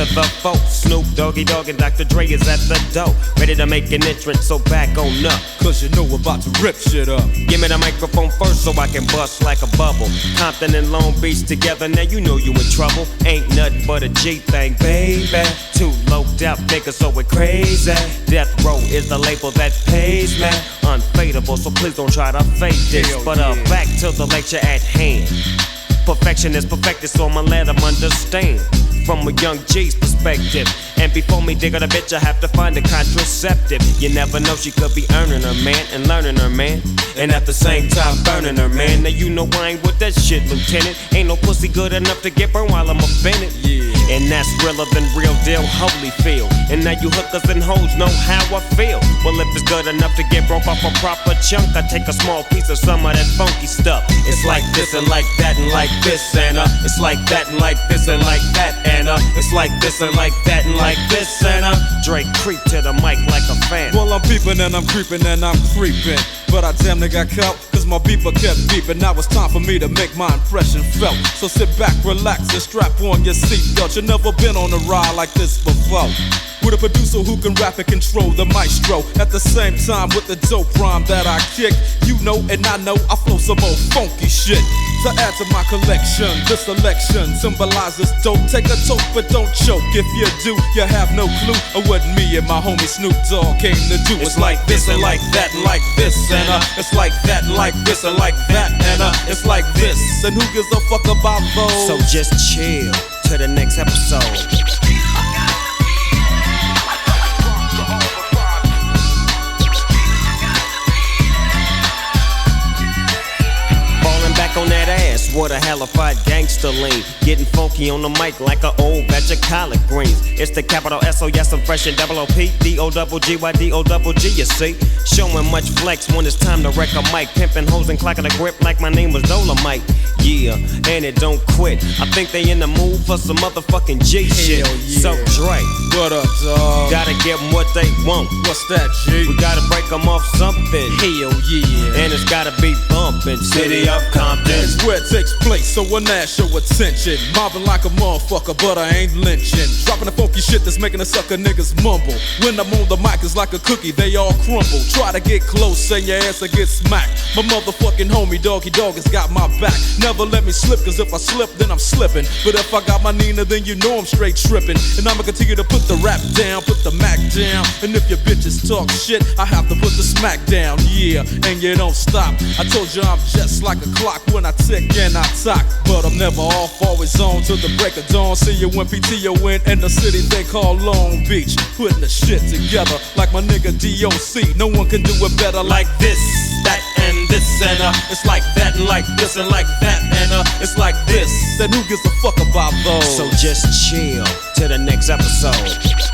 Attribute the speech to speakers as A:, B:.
A: to the folk. Snoop, Doggy Dogg, and Dr. Dre is at the door, ready to make an entrance, so back on up.
B: Cause you know we're about to rip shit up.
A: Give me the microphone first so I can bust like a bubble. Compton and Long Beach together, now you know you in trouble. Ain't nothing but a G thing, baby. Too low out niggas, so we're crazy. Death Row is the label that pays me. Unfadable, so please don't try to fake this. But back to the lecture at hand. Perfection is perfected, so I'ma let them understand from a young G's perspective. And before me dig on a bitch, I have to find a contraceptive. You never know, she could be earning her man and learning her man, and at the same time burning her man. Now you know I ain't with that shit, Lieutenant. Ain't no pussy good enough to get burned while I'm offended. And that's realer than real deal, Holyfield. And now you hookers and hoes know how I feel. Well, if it's good enough to get broke off a proper chunk, I take a small piece of some of that funky stuff. It's like this and like that and like this and it's like that and like this and like that and it's like this and like that and like this and Drake creep to the mic like a fan.
B: Well, I'm peeping and I'm creeping and I'm creeping, but I damn near got caught, cause my beeper kept beeping. Now it's time for me to make my impression felt. So sit back, relax, and strap on your seatbelt. You've never been on a ride like this before, with a producer who can rap and control the maestro. At the same time with the dope rhyme that I kick, you know and I know I flow some old funky shit. To add to my collection, this selection symbolizes dope. Take a toke but don't choke. If you do, you have no clue of what me and my homie Snoop Dogg came to do. It's like this and like that and like this and it's like that and like this and like that and it's like this. And who gives a fuck about those?
A: So just chill to the next episode. On that ass, what a hellified gangster lean. Getting funky on the mic like an old batch of collard greens. It's the capital S, oh yes, I'm fresh and double O-P. D-O-double-G-Y, D-O-double-G, you see. Showing much flex when it's time to wreck a mic. Pimping hoes and clocking a grip like my name was Dolomite. Yeah, and it don't quit. I think they in the mood for some motherfucking G shit.
B: Yeah.
A: So Dre,
B: what up, dog?
A: gotta give them what they want.
B: What's that, G?
A: We gotta break them off something.
B: Hell yeah.
A: And it's gotta be bumpin'. City of Compton.
B: It's where it takes place, so when that show attention. Mobbing like a motherfucker, but I ain't lynching. Dropping the funky shit that's making the sucker niggas mumble. When I'm on the mic, it's like a cookie, they all crumble. Try to get close, and your ass will get smacked. My motherfucking homie, Doggy Dogg, has got my back. Never let me slip, cause if I slip, then I'm slipping. But if I got my Nina, then you know I'm straight tripping. And I'ma continue to put the rap down, put the Mac down. And if your bitches talk shit, I have to put the smack down. Yeah, and you don't stop. I told you I'm just like a clock when I tick and I talk. But I'm never off, always on till the break of dawn. See you when PTO in the city they call Long Beach. Putting the shit together like my nigga DOC. No one can do it better like this, that, and this, and it's like that, and like this, and like that, and it's like this. Then who gives a fuck about those?
A: So just chill to the next episode.